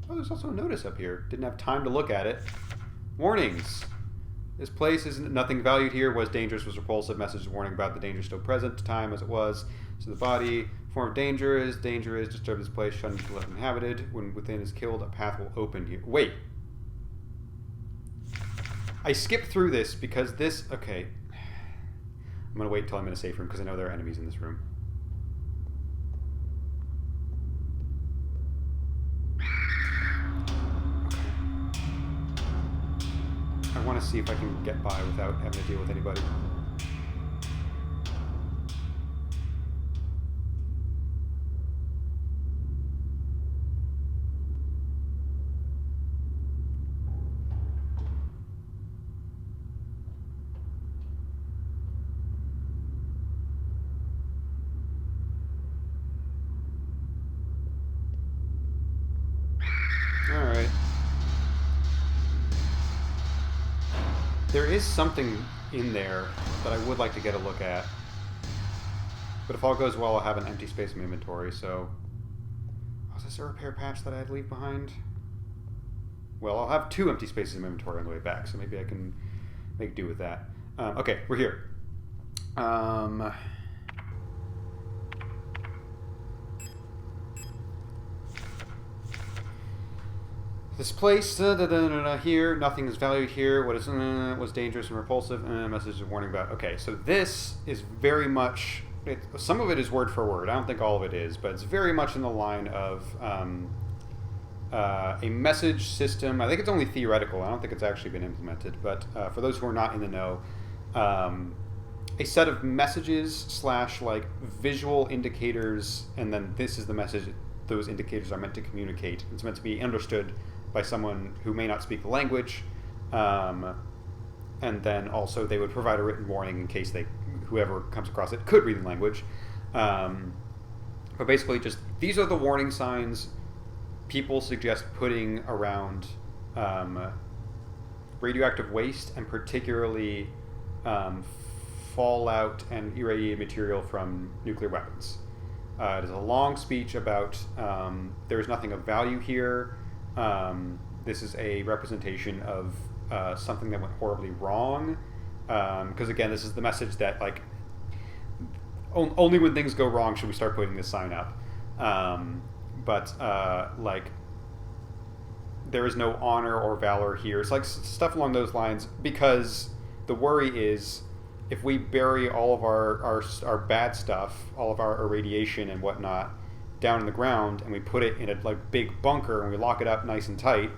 Oh, there's also a notice up here. Didn't have time to look at it. Warnings. This place is nothing valued here. Was dangerous, was repulsive. Message warning about the danger still present. Time as it was. So the body, form of danger is disturb this place, shunned to left inhabited. When within is killed, a path will open here. Wait. I skipped through this because this... Okay. I'm going to wait until I'm in a safe room because I know there are enemies in this room. I want to see if I can get by without having to deal with anybody. Alright. There is something in there that I would like to get a look at. But if all goes well, I'll have an empty space in my inventory, so... Oh, is this a repair patch that I'd leave behind? Well, I'll have 2 empty spaces in my inventory on the way back, so maybe I can make do with that. Okay, we're here. This place, here, nothing is valued here. What is, was dangerous and repulsive, message of warning about. Okay, so this is very much, some of it is word for word. I don't think all of it is, but it's very much in the line of a message system. I think it's only theoretical. I don't think it's actually been implemented, but for those who are not in the know, a set of messages / like visual indicators, and then this is the message those indicators are meant to communicate. It's meant to be understood by someone who may not speak the language, and then also they would provide a written warning in case whoever comes across it could read the language. But basically just, these are the warning signs people suggest putting around radioactive waste, and particularly fallout and irradiated material from nuclear weapons. It is a long speech about there is nothing of value here. This is a representation of something that went horribly wrong. Because again, this is the message that like only when things go wrong should we start putting this sign up. Like there is no honor or valor here. It's like stuff along those lines, because the worry is if we bury all of our bad stuff, all of our irradiation and whatnot, down in the ground, and we put it in a like big bunker and we lock it up nice and tight,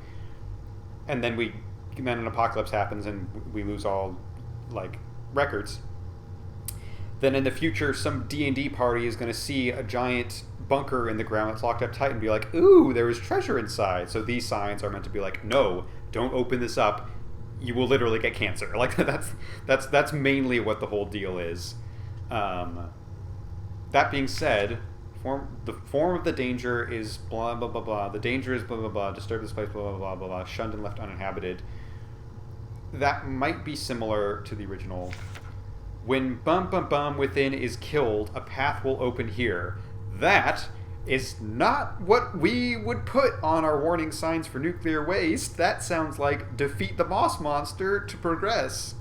and then an apocalypse happens and we lose all like records, then in the future some D&D party is going to see a giant bunker in the ground that's locked up tight and be like, ooh, there was treasure inside. So these signs are meant to be like, no, don't open this up. You will literally get cancer. Like that's mainly what the whole deal is. That being said, the form of the danger is blah blah blah blah. The danger is blah blah blah. Disturb this place blah blah blah blah blah. Shunned and left uninhabited. That might be similar to the original. When bum bum bum within is killed, a path will open here. That is not what we would put on our warning signs for nuclear waste. That sounds like defeat the boss monster to progress.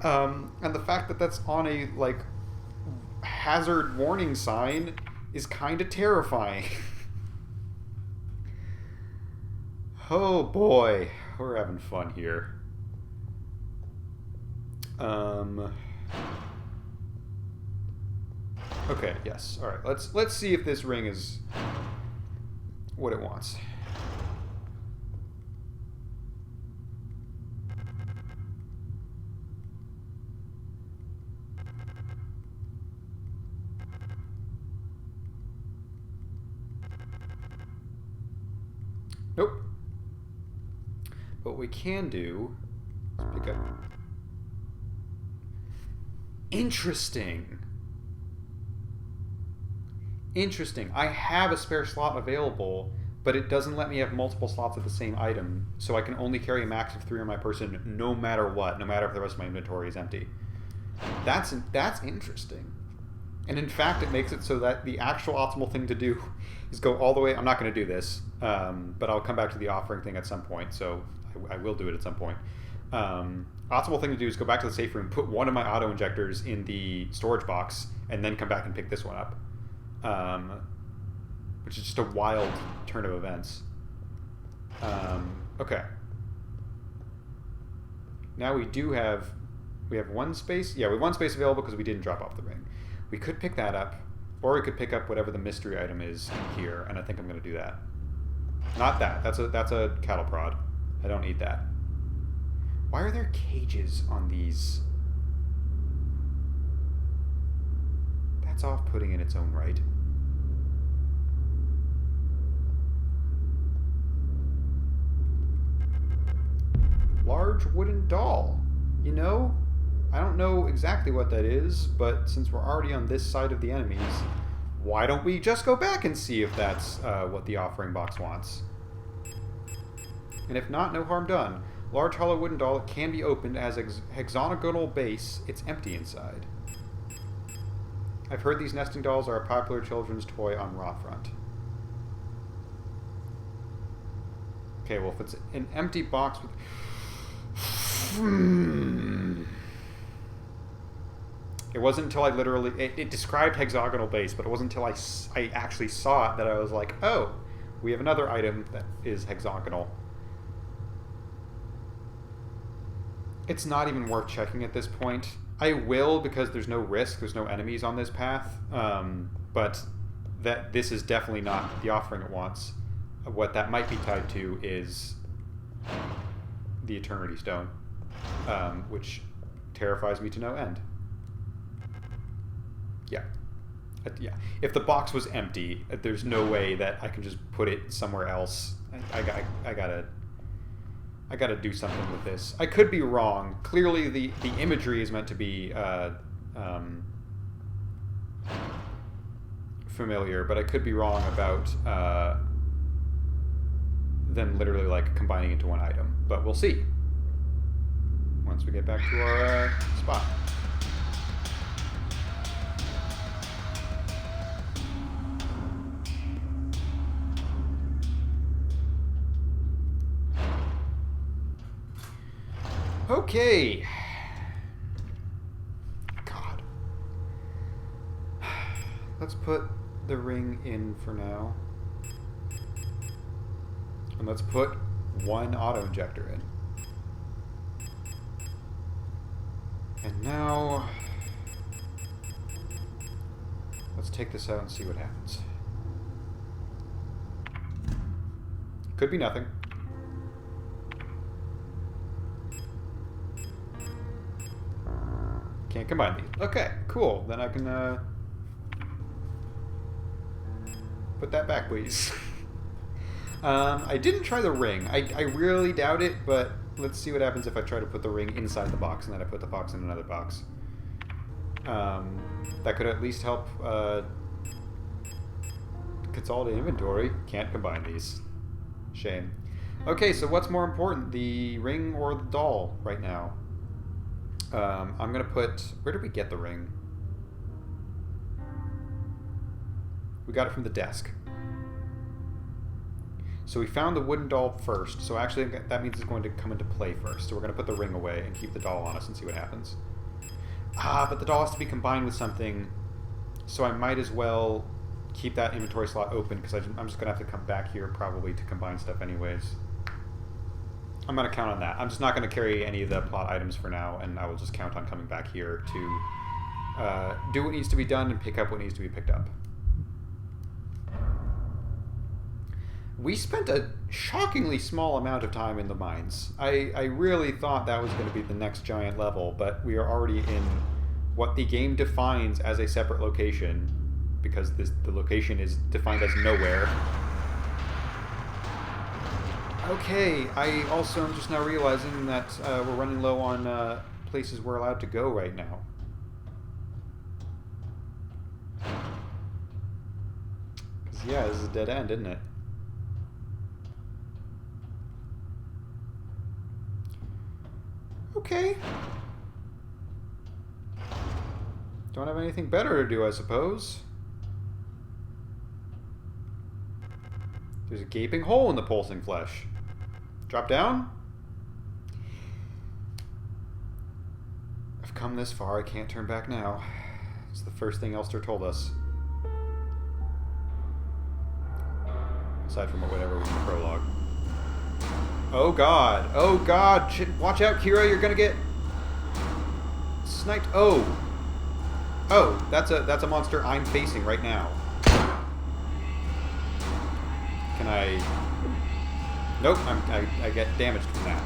And the fact that that's on a like hazard warning sign is kind of terrifying. Oh boy, we're having fun here. Okay, yes. All right. Let's see if this ring is what it wants. Nope. But what we can do is pick up. Interesting. I have a spare slot available, but it doesn't let me have multiple slots of the same item, so I can only carry a max of 3 on my person no matter what, no matter if the rest of my inventory is empty. That's interesting. And in fact, it makes it so that the actual optimal thing to do is go all the way. I'm not going to do this, but I'll come back to the offering thing at some point. So I will do it at some point. Optimal thing to do is go back to the safe room, put one of my auto injectors in the storage box, and then come back and pick this one up. Which is just a wild turn of events. Okay. Now we have one space. Yeah, we have one space available because we didn't drop off the ring. We could pick that up, or we could pick up whatever the mystery item is here, and I think I'm going to do that. Not that. That's a cattle prod. I don't need that. Why are there cages on these? That's off-putting in its own right. Large wooden doll. You know, I don't know exactly what that is, but since we're already on this side of the enemies, why don't we just go back and see if that's what the offering box wants? And if not, no harm done. Large hollow wooden doll, it can be opened, as hexagonal base, it's empty inside. I've heard these nesting dolls are a popular children's toy on Rotfront. Okay, well, if it's an empty box with... It wasn't until I literally... It described hexagonal base, but it wasn't until I actually saw it that I was like, oh, we have another item that is hexagonal. It's not even worth checking at this point. I will, because there's no risk, there's no enemies on this path, but that this is definitely not the offering it wants. What that might be tied to is the Eternity Stone, which terrifies me to no end. Yeah. Yeah. If the box was empty, there's no way that I can just put it somewhere else. I gotta do something with this. I could be wrong. Clearly, the imagery is meant to be familiar, but I could be wrong about them literally like combining into one item. But we'll see once we get back to our spot. Okay. God. Let's put the ring in for now. And let's put one auto injector in. And now let's take this out and see what happens. Could be nothing. Can't combine these. Okay, cool. Then I can put that back, please. I didn't try the ring. I really doubt it, but let's see what happens if I try to put the ring inside the box and then I put the box in another box. That could at least help consolidate inventory. Can't combine these. Shame. Okay, so what's more important, the ring or the doll right now? I'm going to put... Where did we get the ring? We got it from the desk. So we found the wooden doll first. So actually that means it's going to come into play first. So we're going to put the ring away and keep the doll on us and see what happens. But the doll has to be combined with something. So I might as well keep that inventory slot open because I'm just going to have to come back here probably to combine stuff anyways. I'm going to count on that. I'm just not going to carry any of the plot items for now, and I will just count on coming back here to do what needs to be done and pick up what needs to be picked up. We spent a shockingly small amount of time in the mines. I really thought that was going to be the next giant level, but we are already in what the game defines as a separate location, because the location is defined as nowhere. Okay, I also am just now realizing that we're running low on places we're allowed to go right now. Because, yeah, this is a dead end, isn't it? Okay. Don't have anything better to do, I suppose. There's a gaping hole in the pulsing flesh. Drop down? I've come this far, I can't turn back now. It's the first thing Elster told us. Aside from whatever was in the prologue. Oh god! Oh god! Watch out, Kira, you're gonna get sniped. Oh! Oh, that's a monster I'm facing right now. Can I... Nope, I get damaged from that.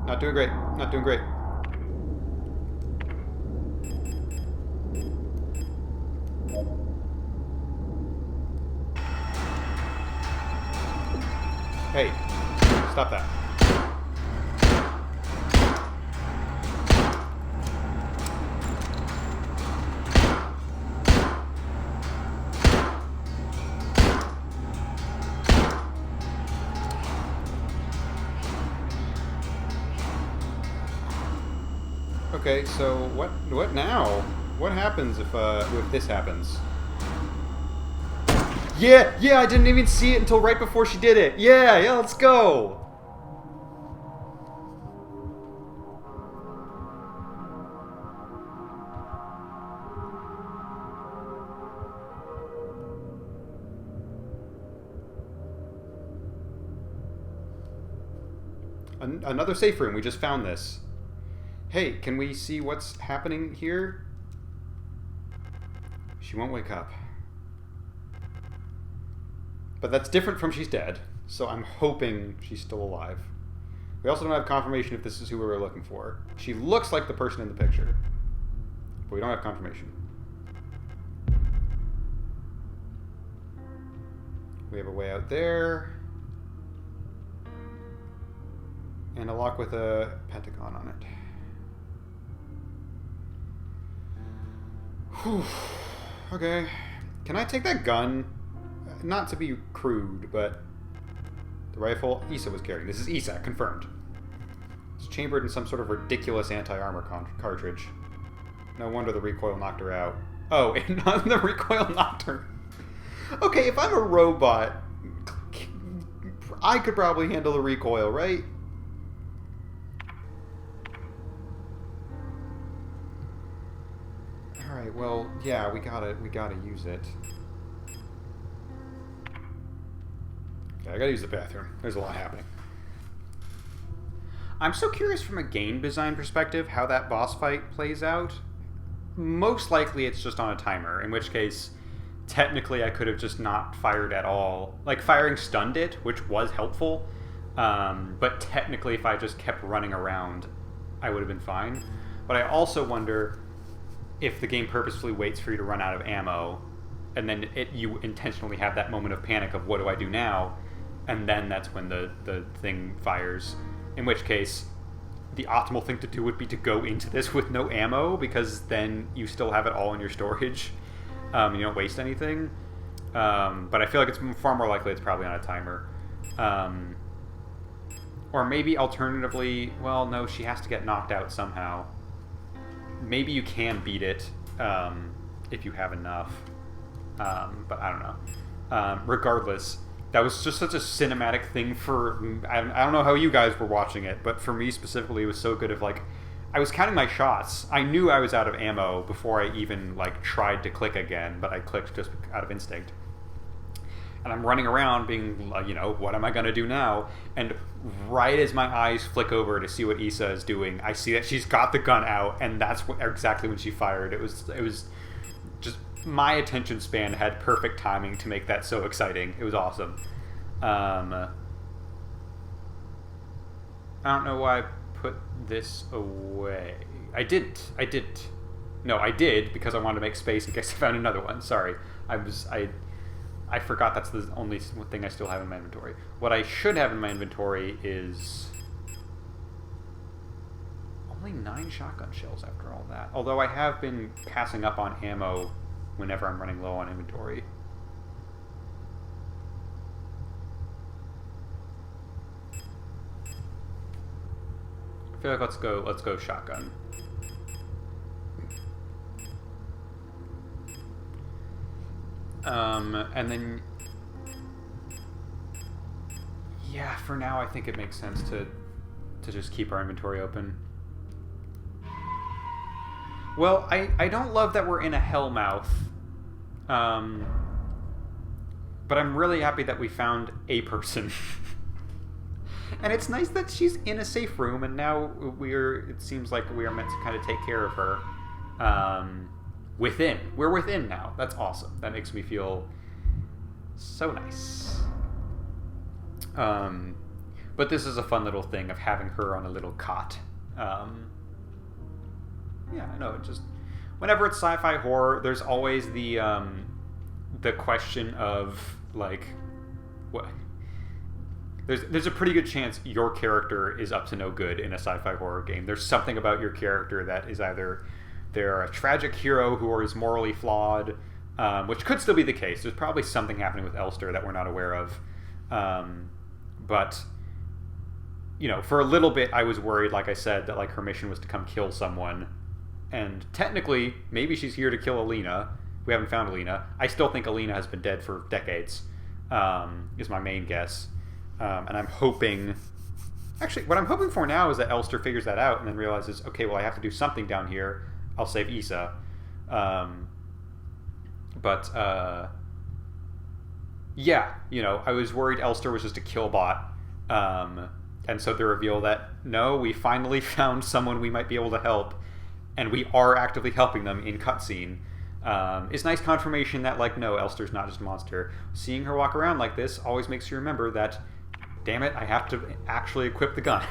Not doing great. Not doing great. Hey, stop that. Okay, so what now? What happens if this happens? Yeah, I didn't even see it until right before she did it. Yeah, let's go. Another safe room. We just found this. Hey, can we see what's happening here? She won't wake up. But that's different from she's dead, so I'm hoping she's still alive. We also don't have confirmation if this is who we were looking for. She looks like the person in the picture, but we don't have confirmation. We have a way out there. And a lock with a pentagon on it. Whew. Okay. Can I take that gun? Not to be crude, but the rifle Issa was carrying. This is Issa, confirmed. It's chambered in some sort of ridiculous anti-armor cartridge. No wonder the recoil knocked her out. Oh, and the recoil knocked her. Okay, if I'm a robot, I could probably handle the recoil, right? Alright, well, yeah, we gotta use it. Okay, I gotta use the bathroom. There's a lot happening. I'm so curious from a game design perspective how that boss fight plays out. Most likely it's just on a timer, in which case, technically I could have just not fired at all. Like, firing stunned it, which was helpful, but technically if I just kept running around, I would have been fine. But I also wonder if the game purposefully waits for you to run out of ammo, and then you intentionally have that moment of panic of what do I do now, and then that's when the thing fires. In which case, the optimal thing to do would be to go into this with no ammo, because then you still have it all in your storage. You don't waste anything. But I feel like it's far more likely it's probably on a timer. Or maybe alternatively, well, no, she has to get knocked out somehow. Maybe you can beat it if you have enough. But I don't know. Regardless, that was just such a cinematic thing for... I don't know how you guys were watching it, but for me specifically, it was so good of, like... I was counting my shots. I knew I was out of ammo before I even, like, tried to click again, but I clicked just out of instinct. And I'm running around being, you know, what am I going to do now? And right as my eyes flick over to see what Issa is doing, I see that she's got the gun out, and that's exactly when she fired. It was just... My attention span had perfect timing to make that so exciting. It was awesome. I don't know why I put this away. I didn't. No, I did, because I wanted to make space in case I found another one. Sorry. I forgot that's the only thing I still have in my inventory. What I should have in my inventory is... Only 9 shotgun shells after all that. Although I have been passing up on ammo whenever I'm running low on inventory. I feel like let's go shotgun. And then yeah, for now I think it makes sense to just keep our inventory open. Well, I don't love that we're in a hellmouth. But I'm really happy that we found a person. And it's nice that she's in a safe room, and now it seems like we are meant to kind of take care of her. We're within now. That's awesome. That makes me feel so nice. But this is a fun little thing of having her on a little cot. Yeah, I know. It just whenever it's sci-fi horror, there's always the question of like what. There's a pretty good chance your character is up to no good in a sci-fi horror game. There's something about your character that is either they're a tragic hero who is morally flawed, which could still be the case. There's probably something happening with Elster that we're not aware of. But, you know, for a little bit I was worried, like I said, that like her mission was to come kill someone. And technically, maybe she's here to kill Alina. We haven't found Alina. I still think Alina has been dead for decades, is my main guess. And I'm hoping... Actually, what I'm hoping for now is that Elster figures that out and then realizes, okay, well, I have to do something down here. I'll save Issa. Yeah, you know, I was worried Elster was just a kill bot. And so the reveal that, no, we finally found someone we might be able to help, and we are actively helping them in cutscene, is nice confirmation that, like, no, Elster's not just a monster. Seeing her walk around like this always makes you remember that, damn it, I have to actually equip the gun.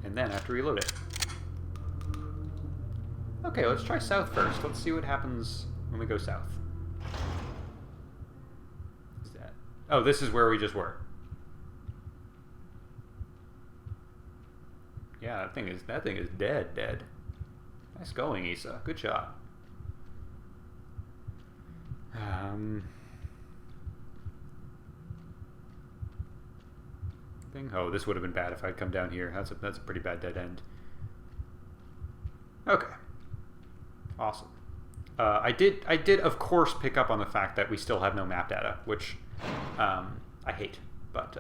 And then I have to reload it. Okay, let's try south first. Let's see what happens when we go south. What is that? Oh, this is where we just were. Yeah, that thing is dead. Nice going, Issa. Good shot. Oh, this would have been bad if I'd come down here. That's a pretty bad dead end. Okay. Awesome. I did of course pick up on the fact that we still have no map data, which I hate, but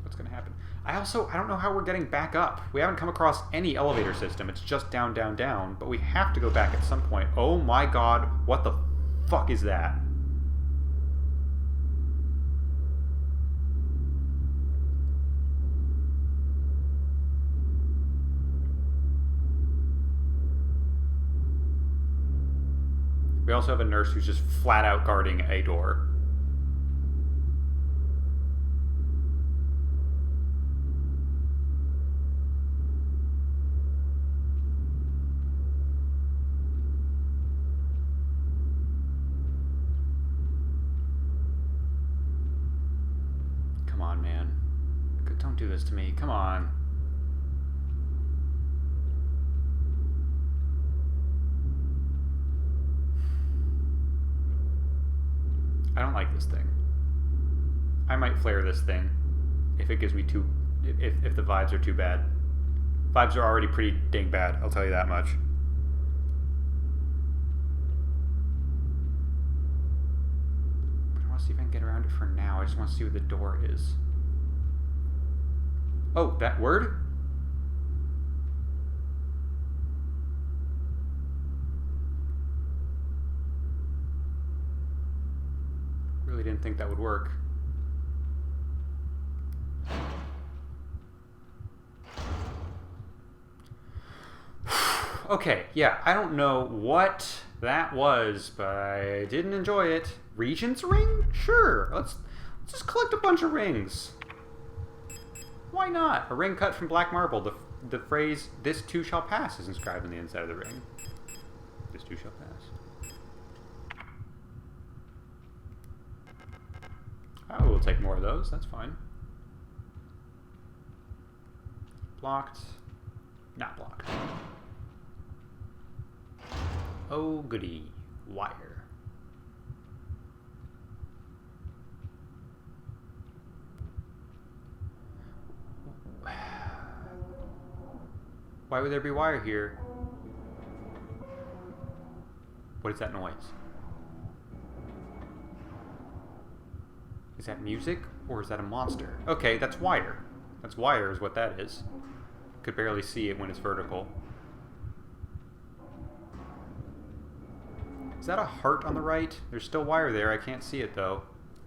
what's gonna happen? I don't know how we're getting back up. We haven't come across any elevator system. It's just down, down, down, but we have to go back at some point. Oh my god, what the fuck is that? We also have a nurse who's just flat out guarding a door. Come on, man. Don't do this to me. Come on. I don't like this thing. I might flare this thing if it gives me if the vibes are too bad. Vibes are already pretty dang bad, I'll tell you that much. But I want to see if I can get around it for now. I just want to see what the door is. Oh, that word? Really didn't think that would work. Okay, yeah, I don't know what that was, but I didn't enjoy it. Regent's ring? Sure, let's just collect a bunch of rings. Why not? A ring cut from black marble. The phrase, "This too shall pass," is inscribed on the inside of the ring. This too shall pass. Oh, we'll take more of those. That's fine. Blocked. Not blocked. Oh, goody. Wire. Why would there be wire here? What is that noise? Is that music, or is that a monster? Okay, that's wire. That's wire is what that is. Could barely see it when it's vertical. Is that a heart on the right? There's still wire there. I can't see it, though.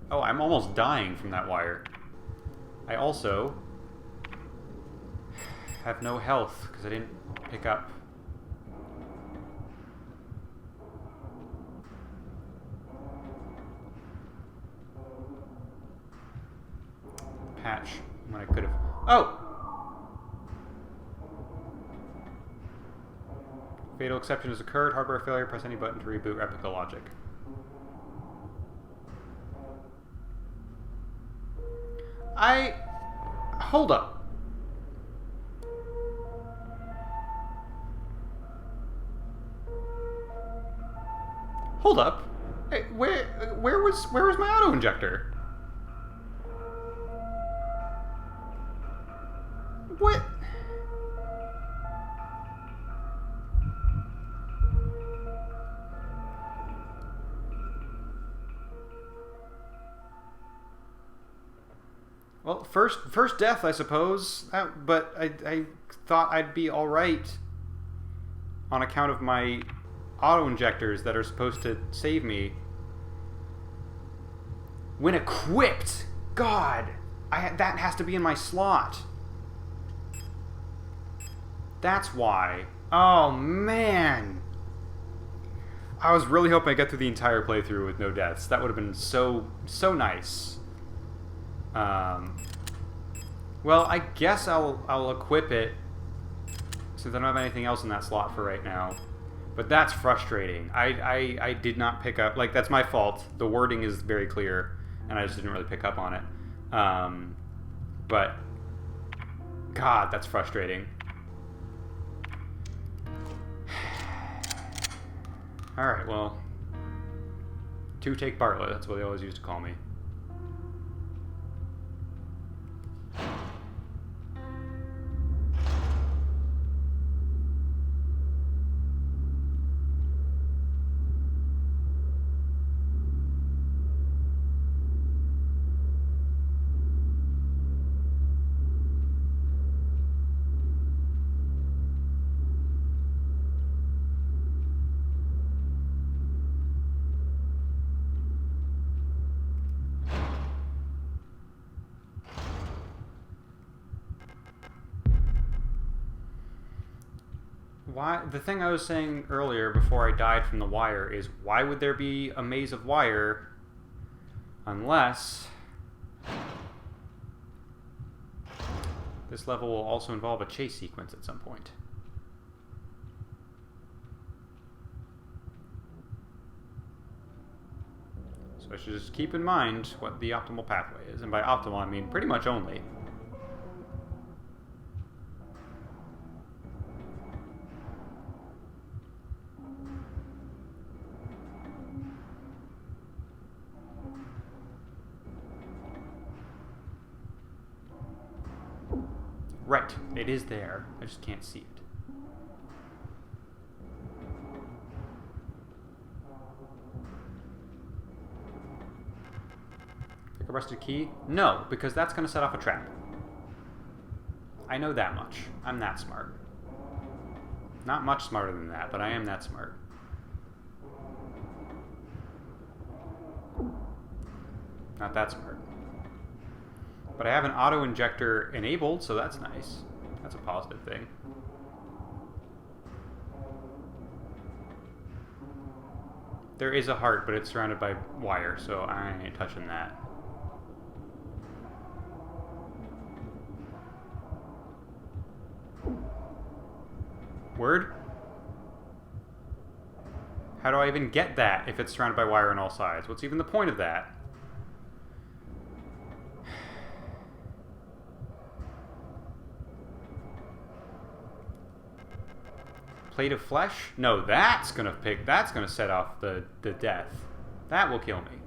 Oh, I'm almost dying from that wire. I also have no health, because I didn't pick up. Patch when I could have. Oh! Fatal exception has occurred. Hardware failure. Press any button to reboot replica logic. Hold up. Hold up. Hey, where was my auto injector? What? Well, first death, I suppose. But I thought I'd be all right on account of my auto injectors that are supposed to save me. When equipped, God, that has to be in my slot. That's why. Oh man, I was really hoping I'd get through the entire playthrough with no deaths. That would have been so nice. Well, I guess I'll equip it since I don't have anything else in that slot for right now. But that's frustrating. I did not pick up, like, that's my fault. The wording is very clear, and I just didn't really pick up on it. But God, that's frustrating. All right, well, two-take Bartlett. That's what they always used to call me. Why, the thing I was saying earlier before I died from the wire is, why would there be a maze of wire unless this level will also involve a chase sequence at some point? So I should just keep in mind what the optimal pathway is, and by optimal I mean pretty much only. Right, it is there. I just can't see it. Pick a rusted key? No, because that's going to set off a trap. I know that much. I'm that smart. Not much smarter than that, but I am that smart. Not that smart. But I have an auto-injector enabled, so that's nice. That's a positive thing. There is a heart, but it's surrounded by wire, so I ain't touching that. Word? How do I even get that if it's surrounded by wire on all sides? What's even the point of that? Plate of flesh? No, that's gonna set off the death. That will kill me.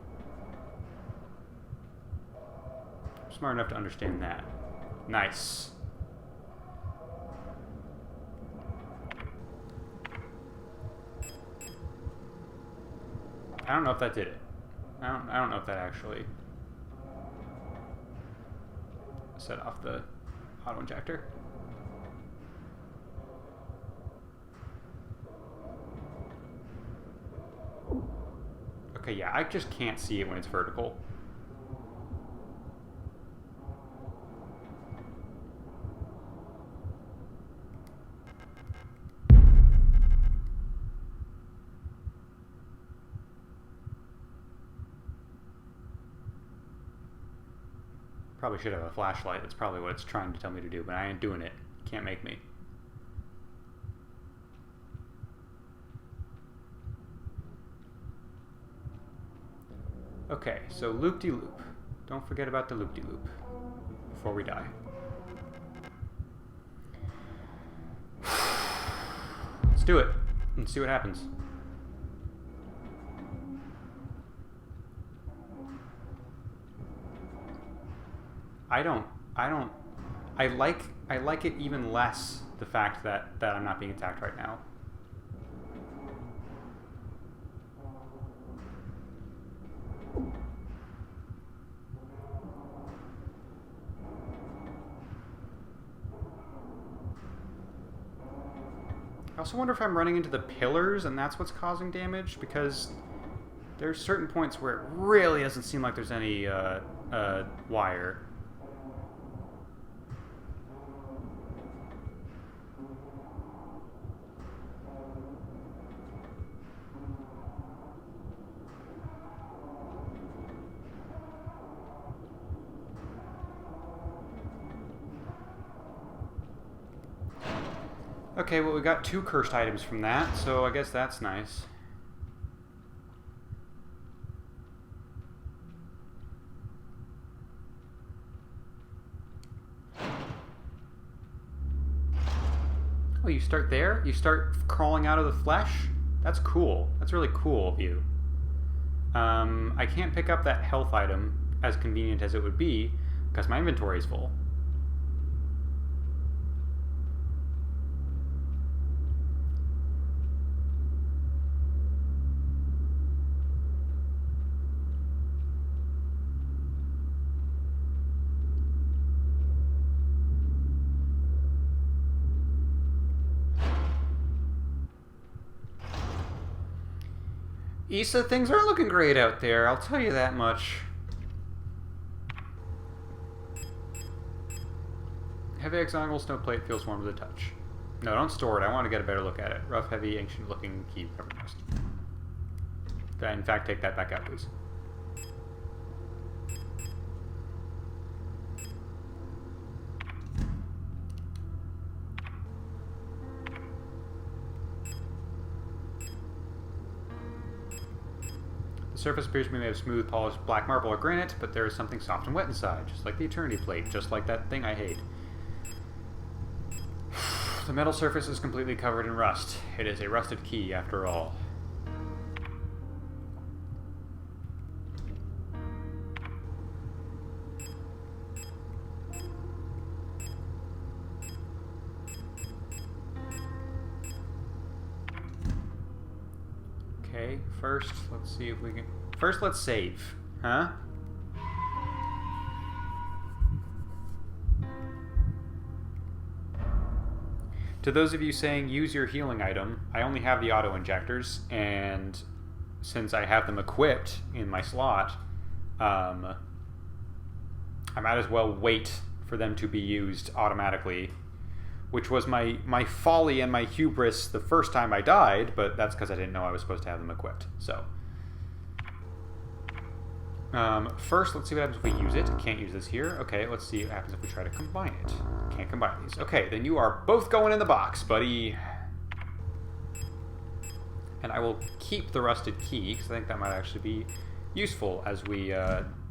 I'm smart enough to understand that. Nice. I don't know if that did it. I don't know if that actually set off the auto injector. Okay, yeah, I just can't see it when it's vertical. Probably should have a flashlight. That's probably what it's trying to tell me to do, but I ain't doing it. Can't make me. Okay, so loop-de-loop. Don't forget about the loop-de-loop before we die. Let's do it and see what happens. I like it even less, the fact that I'm not being attacked right now. I also wonder if I'm running into the pillars and that's what's causing damage, because there's certain points where it really doesn't seem like there's any wire. Okay, well, we got 2 cursed items from that, so I guess that's nice. Oh, you start there? You start crawling out of the flesh? That's cool. That's really cool of you. I can't pick up that health item, as convenient as it would be, because my inventory is full. Issa, things aren't looking great out there, I'll tell you that much. Heavy hexagonal snow plate feels warm to the touch. No, don't store it. I want to get a better look at it. Rough, heavy, ancient-looking key covered dust. In fact, take that back out, please. The surface appears to be made of smooth, polished black marble or granite, but there is something soft and wet inside, just like the Eternity Plate, just like that thing I hate. The metal surface is completely covered in rust. It is a rusted key, after all. Okay, first, let's see if we can... First, let's save. Huh? To those of you saying use your healing item, I only have the auto injectors, and since I have them equipped in my slot, I might as well wait for them to be used automatically, which was my folly and my hubris the first time I died, but that's because I didn't know I was supposed to have them equipped. So, first, let's see what happens if we use it. Can't use this here. Okay, let's see what happens if we try to combine it. Can't combine these. Okay, then you are both going in the box, buddy. And I will keep the rusted key, because I think that might actually be useful as we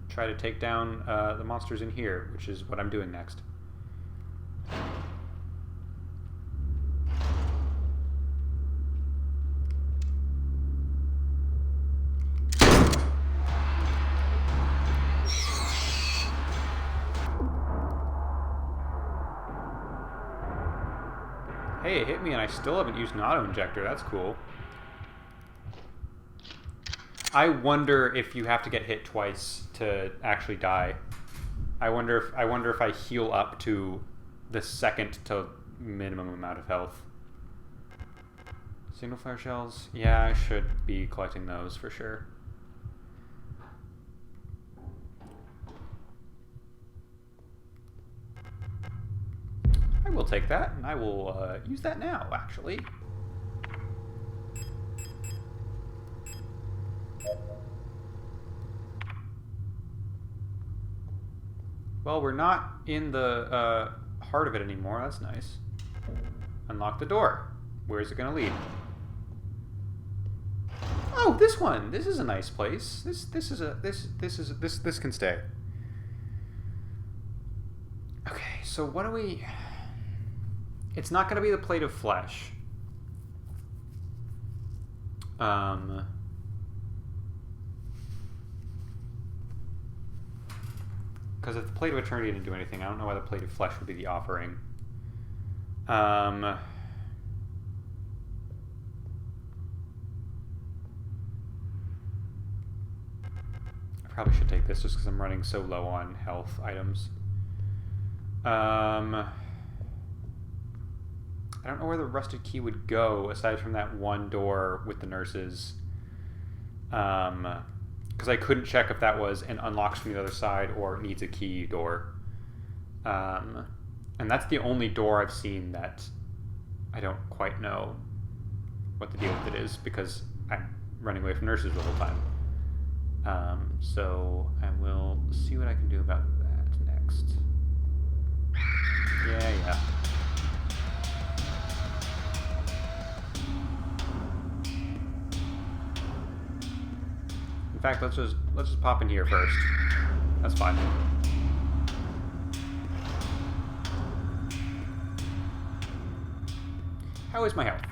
try to take down the monsters in here, which is what I'm doing next. Hey, it hit me and I still haven't used an auto-injector. That's cool. I wonder if you have to get hit twice to actually die. I wonder if I heal up to the second to minimum amount of health. Signal flare shells? Yeah, I should be collecting those for sure. I will take that, and I will use that now, actually. Well, we're not in the heart of it anymore. That's nice. Unlock the door. Where's it going to lead? Oh, this one. This is a nice place. This can stay. Okay, so what do we... It's not going to be the plate of flesh. Because if the plate of eternity didn't do anything, I don't know why the plate of flesh would be the offering. I probably should take this just because I'm running so low on health items. I don't know where the rusted key would go aside from that one door with the nurses. Because I couldn't check if that was an unlocks from the other side or needs a key door. And that's the only door I've seen that I don't quite know what the deal with it is because I'm running away from nurses the whole time. So I will see what I can do about that next. Yeah. In fact, let's just pop in here first. That's fine. How is my health?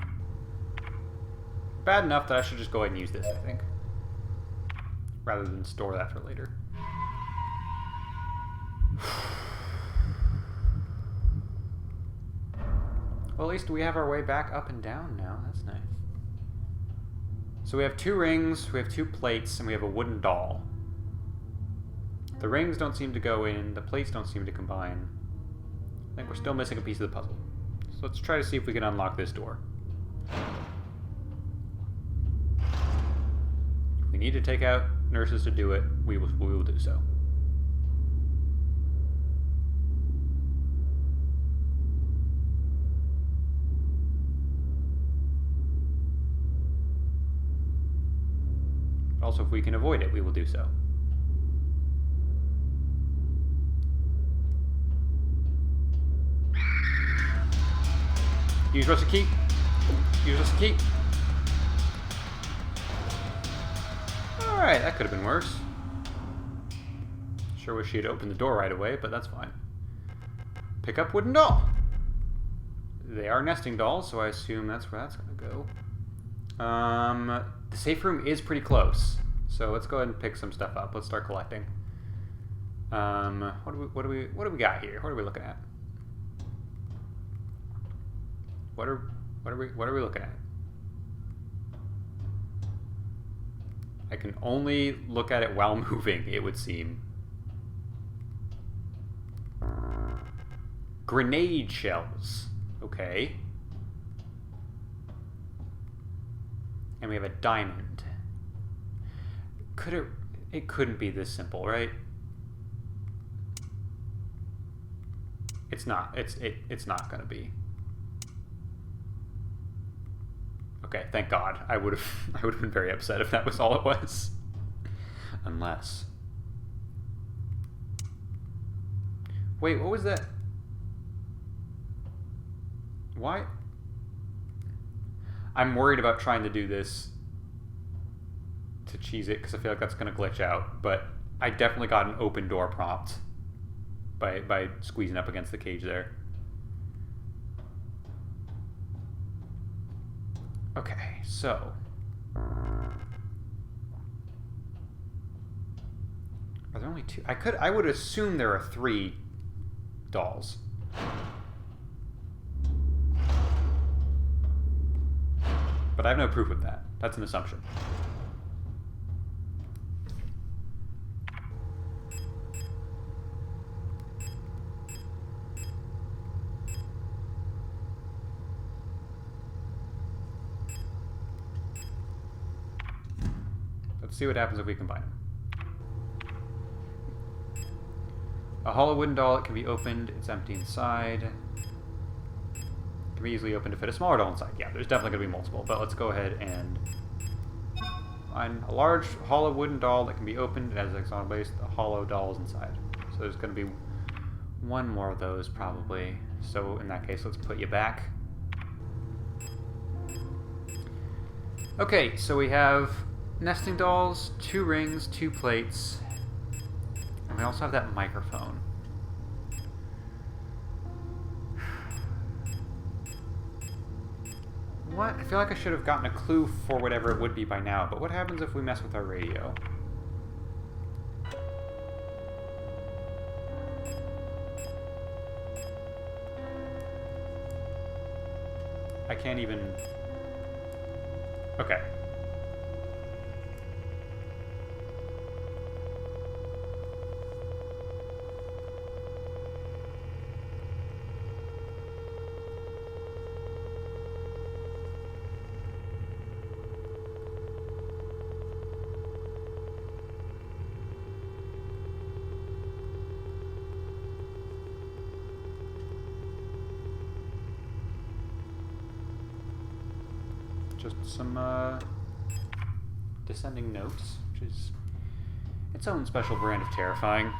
Bad enough that I should just go ahead and use this, I think. Rather than store that for later. Well, at least we have our way back up and down now. That's nice. So we have 2 rings, we have 2 plates, and we have a wooden doll. The rings don't seem to go in, the plates don't seem to combine. I think we're still missing a piece of the puzzle. So let's try to see if we can unlock this door. If we need to take out nurses to do it, we will do so. Also, if we can avoid it, we will do so. Use rusted key. Use rusted key. Alright, that could have been worse. Sure wish she had opened the door right away, but that's fine. Pick up wooden doll. They are nesting dolls, so I assume that's where that's going to go. The safe room is pretty close, so let's go ahead and pick some stuff up. Let's start collecting. What do we got here? What are we looking at? What are we looking at? I can only look at it while moving, it would seem. Grenade shells. Okay. And we have a diamond. It couldn't be this simple, right? It's not. It's not gonna be. Okay, thank God. I would have been very upset if that was all it was. Unless. Wait, what was that? Why? I'm worried about trying to do this to cheese it because I feel like that's going to glitch out, but I definitely got an open door prompt by squeezing up against the cage there. Okay, so are there only 2? I would assume there are 3 dolls. But I have no proof of that. That's an assumption. Let's see what happens if we combine them. A hollow wooden doll, it can be opened, it's empty inside. It can be easily opened to fit a smaller doll inside. Yeah, there's definitely going to be multiple, but let's go ahead and find a large hollow wooden doll that can be opened. It has hexagonal base, the hollow dolls inside. So there's going to be one more of those probably. So in that case, let's put you back. Okay, so we have nesting dolls, 2 rings, 2 plates, and we also have that microphone. What? I feel like I should have gotten a clue for whatever it would be by now, but what happens if we mess with our radio? I can't even... Okay. Just some descending notes, which is its own special brand of terrifying.